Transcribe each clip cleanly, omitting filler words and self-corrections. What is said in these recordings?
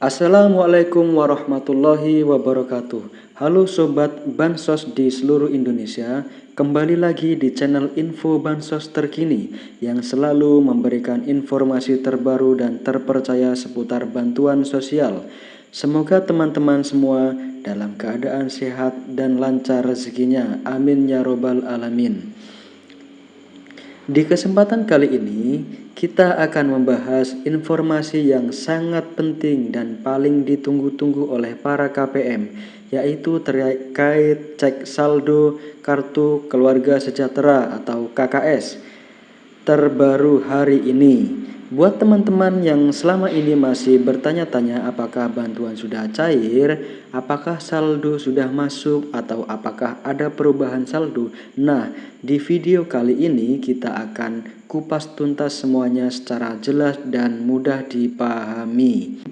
Assalamualaikum warahmatullahi wabarakatuh. Halo Sobat Bansos di seluruh Indonesia, kembali lagi di channel Info Bansos Terkini yang selalu memberikan informasi terbaru dan terpercaya seputar bantuan sosial. Semoga teman-teman semua dalam keadaan sehat dan lancar rezekinya. Amin ya robbal alamin. Di kesempatan kali ini, kita akan membahas informasi yang sangat penting dan paling ditunggu-tunggu oleh para KPM, yaitu terkait cek saldo Kartu Keluarga Sejahtera atau KKS terbaru hari ini. Buat teman-teman yang selama ini masih bertanya-tanya apakah bantuan sudah cair, apakah saldo sudah masuk, atau apakah ada perubahan saldo. Nah, di video kali ini kita akan kupas tuntas semuanya secara jelas dan mudah dipahami.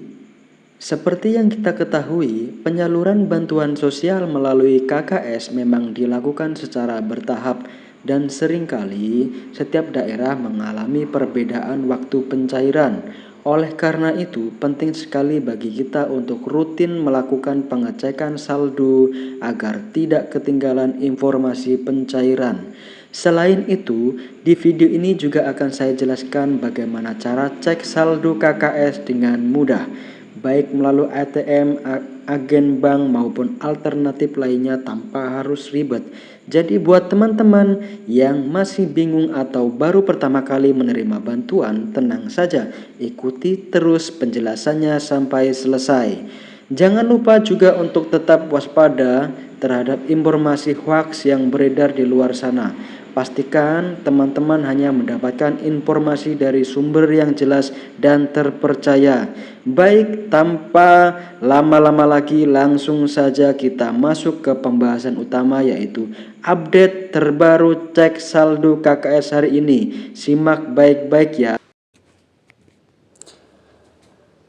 Seperti yang kita ketahui, penyaluran bantuan sosial melalui KKS memang dilakukan secara bertahap dan seringkali setiap daerah mengalami perbedaan waktu pencairan. Oleh karena itu, penting sekali bagi kita untuk rutin melakukan pengecekan saldo agar tidak ketinggalan informasi pencairan. Selain itu, di video ini juga akan saya jelaskan bagaimana cara cek saldo KKS dengan mudah, baik melalui ATM, agen bank maupun alternatif lainnya tanpa harus ribet. Jadi buat teman-teman yang masih bingung atau baru pertama kali menerima bantuan, tenang saja, ikuti terus penjelasannya sampai selesai. Jangan lupa juga untuk tetap waspada terhadap informasi hoaks yang beredar di luar sana. Pastikan teman-teman hanya mendapatkan informasi dari sumber yang jelas dan terpercaya. Baik, tanpa lama-lama lagi langsung saja kita masuk ke pembahasan utama, yaitu update terbaru cek saldo KKS hari ini. Simak baik-baik ya.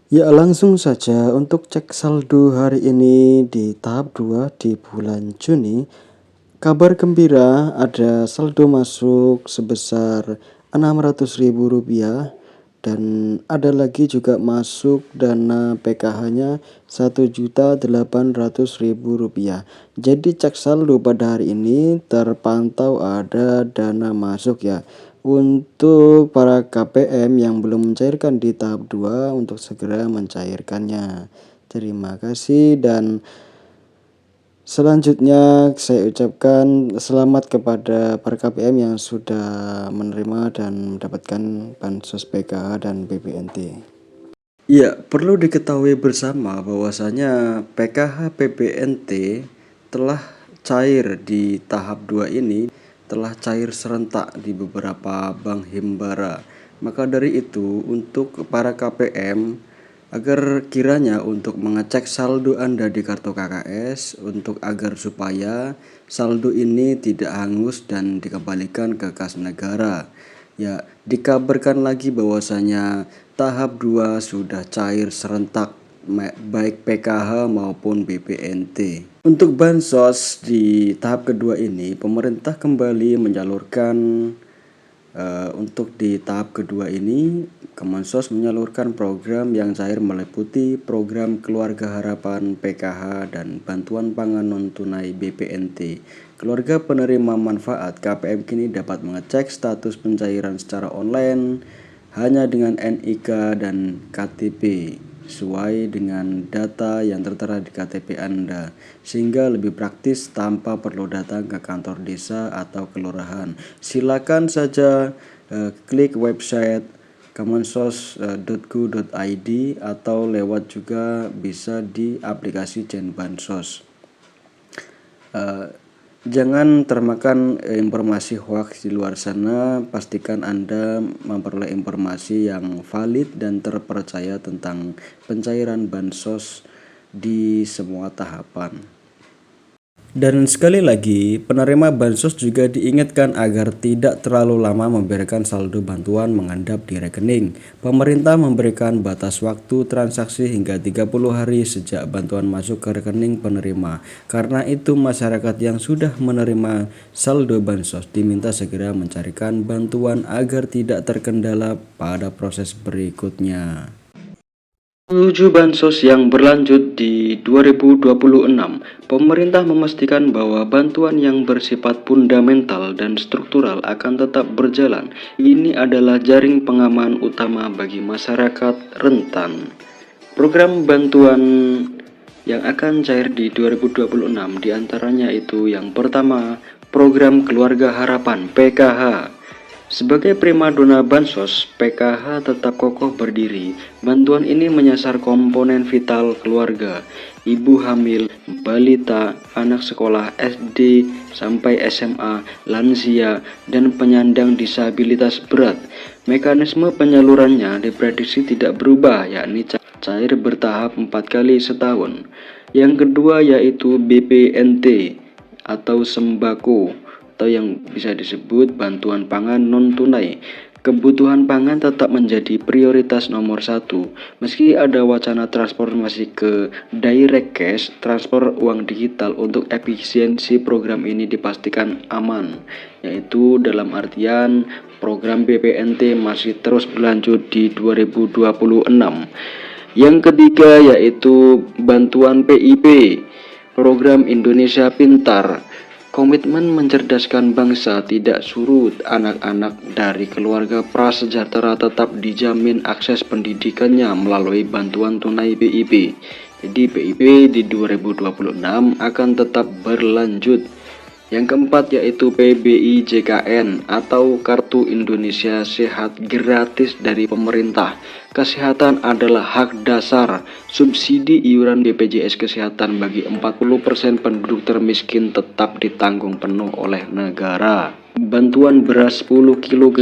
Ya, langsung saja untuk cek saldo hari ini di tahap 2 di bulan Juni. Kabar gembira, ada saldo masuk sebesar Rp600.000 dan ada lagi juga masuk dana PKH-nya Rp1.800.000. Jadi cek saldo pada hari ini terpantau ada dana masuk ya. Untuk para KPM yang belum mencairkan di tahap 2 untuk segera mencairkannya. Terima kasih, dan selanjutnya saya ucapkan selamat kepada para KPM yang sudah menerima dan mendapatkan bansos PKH dan BPNT. Ya, perlu diketahui bersama bahwasanya PKH BPNT telah cair di tahap 2 ini, telah cair serentak di beberapa bank himbara. Maka dari itu, untuk para KPM, agar kiranya untuk mengecek saldo Anda di kartu KKS agar supaya saldo ini tidak hangus dan dikembalikan ke kas negara. Ya, dikabarkan lagi bahwasanya tahap 2 sudah cair serentak baik PKH maupun BPNT. Untuk bansos di tahap kedua ini, pemerintah kembali menyalurkan untuk di tahap kedua ini, Kemensos menyalurkan program yang cair meliputi program Keluarga Harapan PKH dan bantuan pangan non-tunai BPNT. Keluarga penerima manfaat KPM kini dapat mengecek status pencairan secara online hanya dengan NIK dan KTP sesuai dengan data yang tertera di KTP Anda, sehingga lebih praktis tanpa perlu datang ke kantor desa atau kelurahan. Silakan saja klik website kemensos.go.id atau lewat juga bisa di aplikasi Jen Bansos. Jangan termakan informasi hoaks di luar sana. Pastikan Anda memperoleh informasi yang valid dan terpercaya tentang pencairan bansos di semua tahapan. Dan sekali lagi, penerima bansos juga diingatkan agar tidak terlalu lama membiarkan saldo bantuan mengendap di rekening. Pemerintah memberikan batas waktu transaksi hingga 30 hari sejak bantuan masuk ke rekening penerima. Karena itu, masyarakat yang sudah menerima saldo bansos diminta segera mencarikan bantuan agar tidak terkendala pada proses berikutnya. Menuju bansos yang berlanjut di 2026, pemerintah memastikan bahwa bantuan yang bersifat fundamental dan struktural akan tetap berjalan. Ini adalah jaring pengaman utama bagi masyarakat rentan. Program bantuan yang akan cair di 2026 diantaranya itu yang pertama, Program Keluarga Harapan (PKH). Sebagai primadona bansos, PKH tetap kokoh berdiri. Bantuan ini menyasar komponen vital keluarga, ibu hamil, balita, anak sekolah SD sampai SMA, lansia, dan penyandang disabilitas berat. Mekanisme penyalurannya diprediksi tidak berubah, yakni cair bertahap 4 kali setahun. Yang kedua yaitu BPNT atau sembako, atau yang bisa disebut bantuan pangan non-tunai. Kebutuhan pangan tetap menjadi prioritas nomor satu. Meski ada wacana transformasi ke direct cash, transfer uang digital untuk efisiensi program ini dipastikan aman, yaitu dalam artian program BPNT masih terus berlanjut di 2026. Yang ketiga yaitu bantuan PIP, Program Indonesia Pintar. Komitmen mencerdaskan bangsa tidak surut. Anak-anak dari keluarga prasejahtera tetap dijamin akses pendidikannya melalui bantuan tunai PIP. Jadi PIP di 2026 akan tetap berlanjut. Yang keempat yaitu PBIJKN atau Kartu Indonesia Sehat gratis dari pemerintah. Kesehatan adalah hak dasar. Subsidi iuran BPJS Kesehatan bagi 40% penduduk termiskin tetap ditanggung penuh oleh negara. Bantuan beras 10 kg.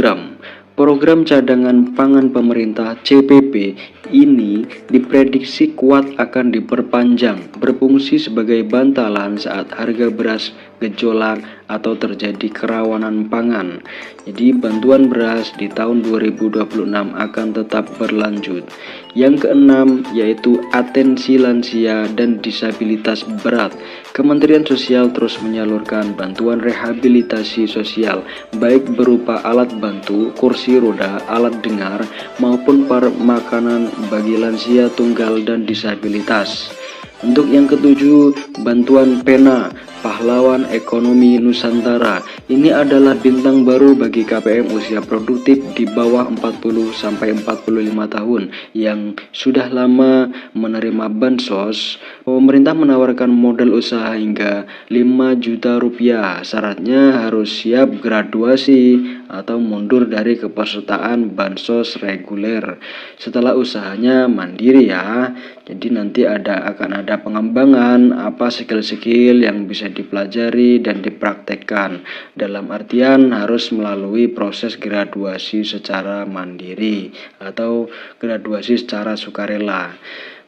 Program cadangan pangan pemerintah CPP ini diprediksi kuat akan diperpanjang, berfungsi sebagai bantalan saat harga beras gejolak atau terjadi kerawanan pangan. Jadi bantuan beras di tahun 2026 akan tetap berlanjut. Yang keenam yaitu atensi lansia dan disabilitas berat. Kementerian Sosial terus menyalurkan bantuan rehabilitasi sosial baik berupa alat bantu, kursi roda, alat dengar maupun makanan bagi lansia tunggal dan disabilitas. Untuk yang ketujuh, bantuan pena pahlawan ekonomi Nusantara. Ini adalah bintang baru bagi KPM usia produktif di bawah 40 sampai 45 tahun yang sudah lama menerima bansos. Pemerintah menawarkan modal usaha hingga 5 juta rupiah. Syaratnya harus siap graduasi atau mundur dari kepesertaan bansos reguler. Setelah usahanya mandiri ya. Jadi nanti akan ada pengembangan apa skill-skill yang bisa dipelajari dan dipraktekkan. Dalam artian harus melalui proses graduasi secara mandiri atau graduasi secara sukarela.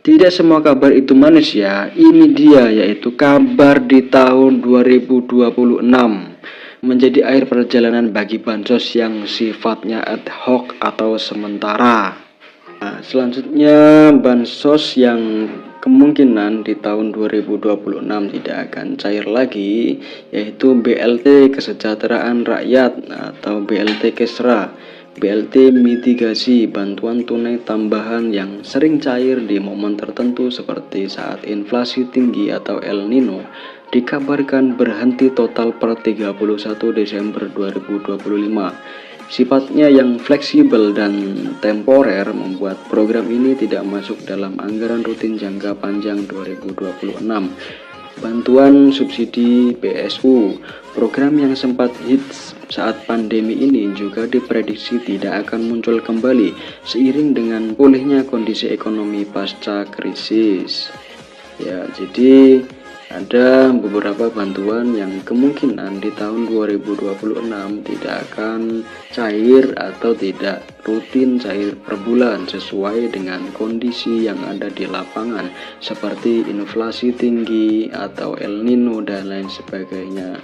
Tidak semua kabar itu manis ya. Ini dia yaitu kabar di tahun 2026 menjadi akhir perjalanan bagi bansos yang sifatnya ad hoc atau sementara. Nah, selanjutnya bansos yang kemungkinan di tahun 2026 tidak akan cair lagi yaitu BLT Kesejahteraan Rakyat atau BLT Kesra. BLT mitigasi bantuan tunai tambahan yang sering cair di momen tertentu seperti saat inflasi tinggi atau El Nino dikabarkan berhenti total per 31 Desember 2025. Sifatnya yang fleksibel dan temporer membuat program ini tidak masuk dalam anggaran rutin jangka panjang 2026. Bantuan subsidi BSU, program yang sempat hits saat pandemi ini juga diprediksi tidak akan muncul kembali seiring dengan pulihnya kondisi ekonomi pasca krisis. Ya, jadi ada beberapa bantuan yang kemungkinan di tahun 2026 tidak akan cair atau tidak rutin cair per bulan sesuai dengan kondisi yang ada di lapangan seperti inflasi tinggi atau El Nino dan lain sebagainya.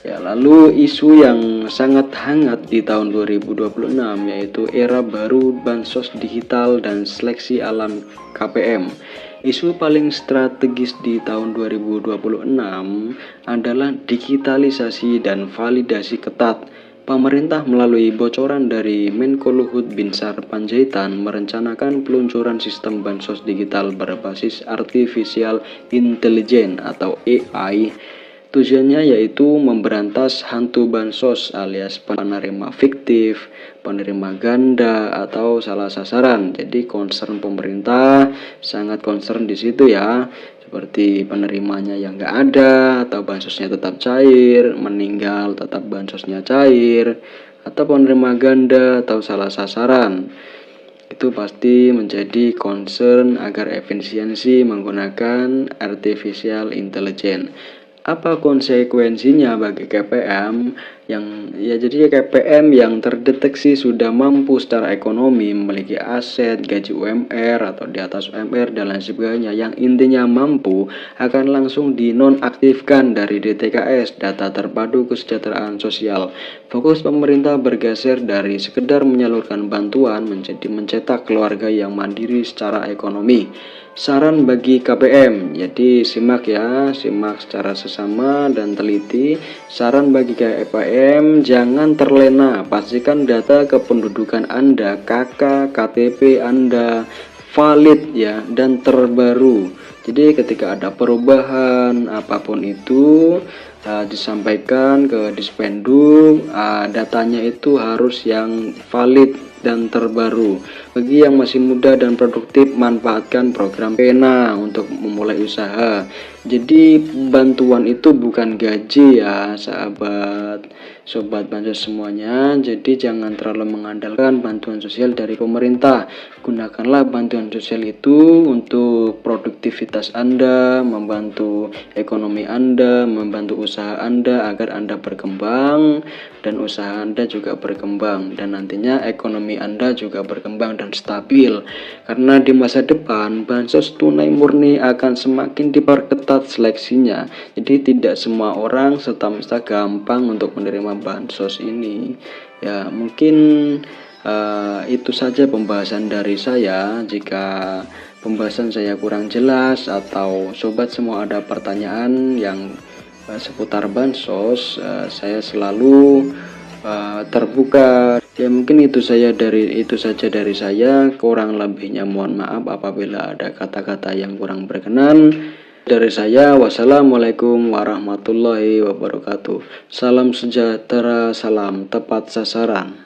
Ya, lalu isu yang sangat hangat di tahun 2026 yaitu era baru bansos digital dan seleksi alam KPM. Isu paling strategis di tahun 2026 adalah digitalisasi dan validasi ketat Pemerintah melalui bocoran dari Menko Luhut Binsar Panjaitan merencanakan peluncuran sistem bansos digital berbasis artificial intelligence atau AI. Tujuannya yaitu memberantas hantu bansos alias penerima fiktif, penerima ganda, atau salah sasaran. Jadi concern pemerintah sangat concern di situ ya, seperti penerimanya yang nggak ada, atau bansosnya tetap cair, meninggal tetap bansosnya cair, atau penerima ganda atau salah sasaran. Itu pasti menjadi concern agar efisiensi menggunakan artificial intelligence. Apa konsekuensinya bagi KPM jadi KPM yang terdeteksi sudah mampu secara ekonomi, memiliki aset, gaji UMR atau di atas UMR dan lain sebagainya, yang intinya mampu, akan langsung dinonaktifkan dari DTKS, data terpadu kesejahteraan sosial. Fokus pemerintah bergeser dari sekedar menyalurkan bantuan menjadi mencetak keluarga yang mandiri secara ekonomi. Saran bagi KPM, jadi simak ya, simak secara sesama dan teliti. Saran bagi KPM, jangan terlena, pastikan data kependudukan Anda, KK, KTP Anda valid ya dan terbaru. Jadi ketika ada perubahan apapun itu, disampaikan ke Dispenduk, datanya itu harus yang valid dan terbaru. Bagi yang masih muda dan produktif, manfaatkan program Pena untuk memulai usaha. Jadi bantuan itu bukan gaji ya sahabat, sobat bansos semuanya. Jadi jangan terlalu mengandalkan bantuan sosial dari pemerintah. Gunakanlah bantuan sosial itu untuk produktivitas Anda, membantu ekonomi Anda, membantu usaha Anda agar Anda berkembang dan usaha Anda juga berkembang, dan nantinya ekonomi Anda juga berkembang dan stabil. Karena di masa depan bansos tunai murni akan semakin diperketat seleksinya. Jadi tidak semua orang serta-merta gampang untuk menerima bansos ini. Ya, mungkin itu saja pembahasan dari saya. Jika pembahasan saya kurang jelas atau sobat semua ada pertanyaan yang seputar bansos, saya selalu terbuka. Ya mungkin itu saja dari saya. Kurang lebihnya mohon maaf apabila ada kata-kata yang kurang berkenan. Dari saya, wassalamualaikum warahmatullahi wabarakatuh. Salam sejahtera, salam tepat sasaran.